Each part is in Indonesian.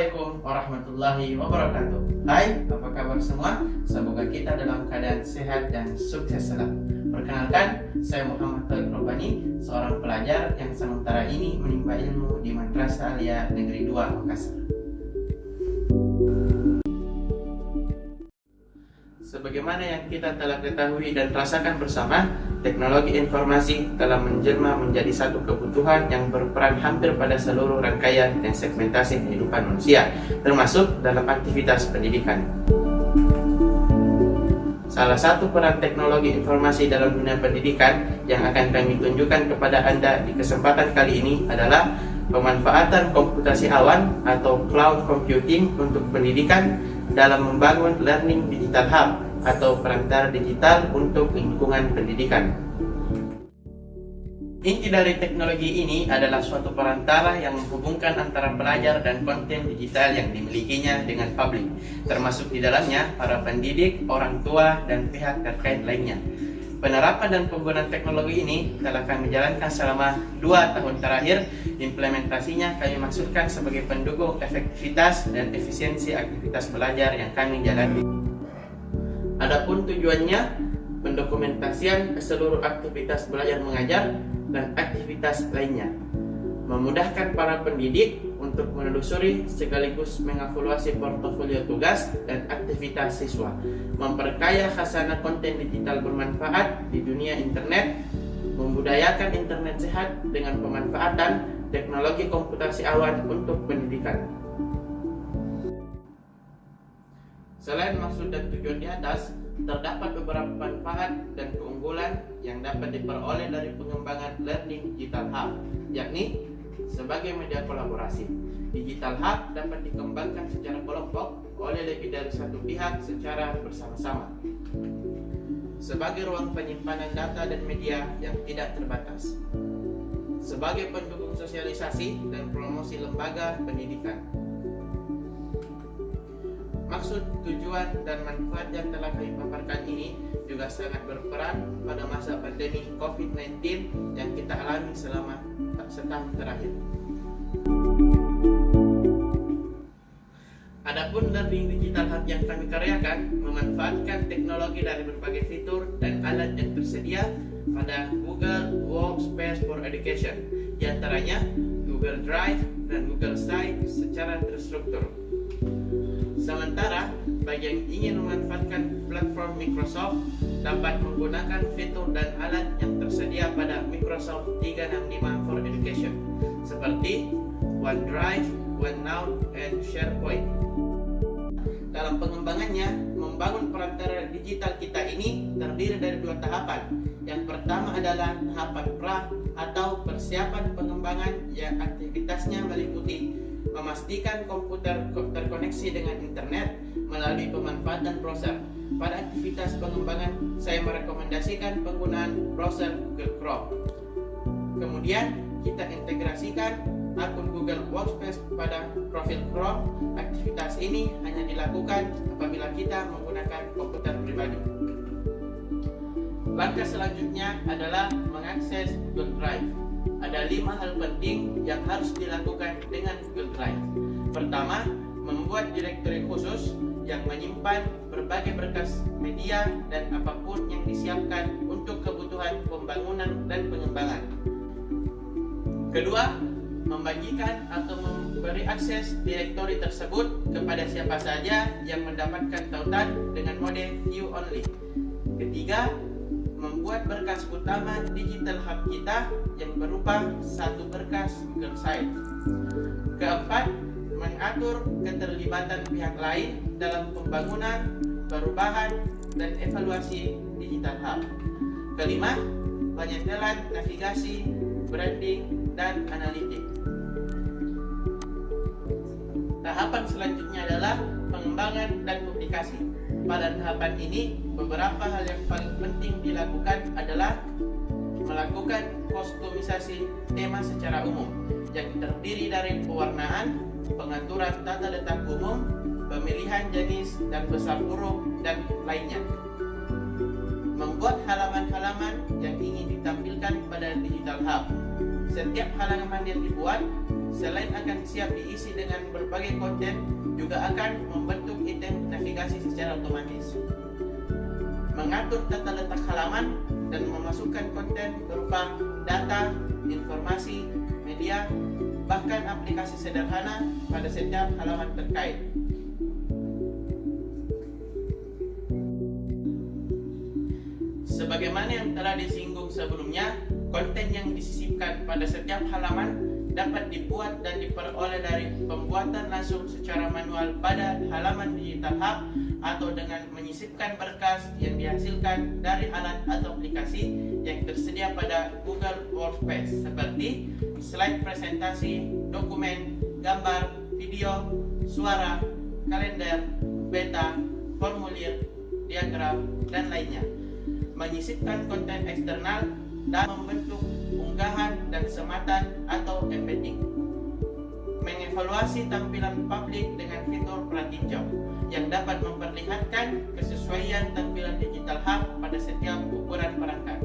Assalamualaikum warahmatullahi wabarakatuh. Hai, apa kabar semua? Semoga kita dalam keadaan sehat dan sukses selalu. Perkenalkan, saya Muhammad Tauhid Robani, seorang pelajar yang sementara ini menimba ilmu di Madrasah Alia Negeri 2 Makassar. Sebagaimana yang kita telah ketahui dan rasakan bersama, teknologi informasi telah menjelma menjadi satu kebutuhan yang berperan hampir pada seluruh rangkaian dan segmentasi kehidupan manusia, termasuk dalam aktivitas pendidikan. Salah satu peran teknologi informasi dalam dunia pendidikan yang akan kami tunjukkan kepada Anda di kesempatan kali ini adalah pemanfaatan komputasi awan atau cloud computing untuk pendidikan dalam membangun Learning Digital Hub atau perantara digital untuk lingkungan pendidikan. Inti dari teknologi ini adalah suatu perantara yang menghubungkan antara pelajar dan konten digital yang dimilikinya dengan publik, termasuk di dalamnya para pendidik, orang tua, dan pihak terkait lainnya. Penerapan dan penggunaan teknologi ini telah kami jalankan selama 2 tahun terakhir. Implementasinya kami maksudkan sebagai pendukung efektivitas dan efisiensi aktivitas belajar yang kami jalani. Adapun tujuannya, pendokumentasian seluruh aktivitas belajar mengajar dan aktivitas lainnya, memudahkan para pendidik untuk menelusuri sekaligus mengevaluasi portofolio tugas dan aktivitas siswa, memperkaya khasanah konten digital bermanfaat di dunia internet, membudayakan internet sehat dengan pemanfaatan teknologi komputasi awan untuk pendidikan. Selain maksud dan tujuan di atas, terdapat beberapa manfaat dan keunggulan yang dapat diperoleh dari pengembangan Learning Digital Hub, yakni sebagai media kolaborasi. Digital Hub dapat dikembangkan secara kelompok oleh lebih dari satu pihak secara bersama-sama. Sebagai ruang penyimpanan data dan media yang tidak terbatas. Sebagai pendukung sosialisasi dan promosi lembaga pendidikan. Maksud, tujuan, dan manfaat yang telah kami paparkan ini juga sangat berperan pada masa pandemi COVID-19 yang kita alami selama setahun terakhir. Adapun Learning Digital Hub yang kami karyakan memanfaatkan teknologi dari berbagai fitur dan alat yang tersedia pada Google Workspace for Education, di antaranya Google Drive dan Google Site secara terstruktur. Sementara bagi yang ingin memanfaatkan platform Microsoft dapat menggunakan fitur dan alat yang tersedia pada Microsoft 365 for Education seperti OneDrive, OneNote, dan SharePoint. Dalam pengembangannya, membangun perantara digital kita ini terdiri dari 2 tahapan. Yang pertama adalah tahapan pra atau persiapan pengembangan yang aktivitasnya meliputi memastikan komputer terkoneksi dengan internet melalui pemanfaatan browser. Pada aktivitas pengembangan, saya merekomendasikan penggunaan browser Google Chrome. Kemudian, kita integrasikan akun Google Workspace pada profil Chrome. Aktivitas ini hanya dilakukan apabila kita menggunakan komputer pribadi. Langkah selanjutnya adalah mengakses Google Drive. Ada 5 hal penting yang harus dilakukan dengan Google Drive. Pertama, membuat direktori khusus yang menyimpan berbagai berkas media dan apapun yang disiapkan untuk kebutuhan pembangunan dan pengembangan. Kedua, membagikan atau memberi akses direktori tersebut kepada siapa saja yang mendapatkan tautan dengan mode view only. Ketiga, membuat berkas utama Digital Hub kita yang berupa satu berkas Google Site. Keempat, mengatur keterlibatan pihak lain dalam pembangunan, perubahan, dan evaluasi Digital Hub. Kelima, penyetelan navigasi, branding, dan analitik. Tahapan selanjutnya adalah pengembangan dan publikasi. Pada tahapan ini, beberapa hal yang paling penting dilakukan adalah melakukan kostumisasi tema secara umum yang terdiri dari pewarnaan, pengaturan tata letak umum, pemilihan jenis dan besar huruf, dan lainnya. Membuat halaman-halaman yang ingin ditampilkan pada Digital Hub. Setiap halaman yang dibuat selain akan siap diisi dengan berbagai konten, juga akan membentuk item navigasi secara otomatis, mengatur tata letak halaman, dan memasukkan konten berupa data, informasi, media, bahkan aplikasi sederhana pada setiap halaman terkait. Sebagaimana yang telah disinggung sebelumnya, konten yang disisipkan pada setiap halaman dapat dibuat dan diperoleh dari pembuatan langsung secara manual pada halaman Digital Hub atau dengan menyisipkan berkas yang dihasilkan dari alat atau aplikasi yang tersedia pada Google Workspace seperti slide presentasi, dokumen, gambar, video, suara, kalender, peta, formulir, diagram, dan lainnya. Menyisipkan konten eksternal dan membentuk unggahan dan sematan atau embedding. Mengevaluasi tampilan publik dengan fitur pratinjau yang dapat memperlihatkan kesesuaian tampilan Digital Hub pada setiap ukuran perangkat.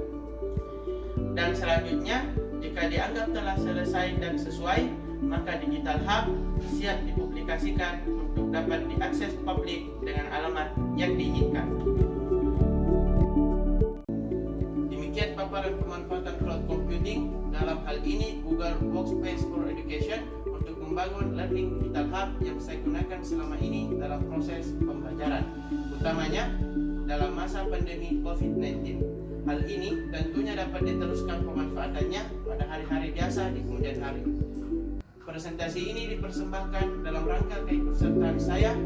Dan selanjutnya, jika dianggap telah selesai dan sesuai, maka Digital Hub siap dipublikasikan untuk dapat diakses publik dengan alamat yang diinginkan. Demikian paparan pemanfaatan cloud computing, dalam hal ini Google Workspace for Education, untuk membangun Learning Digital Hub yang saya gunakan selama ini dalam proses pembelajaran, utamanya dalam masa pandemi COVID-19. Hal ini tentunya dapat diteruskan pemanfaatannya pada hari-hari biasa di kemudian hari. Presentasi ini dipersembahkan dalam rangka keikutsertaan saya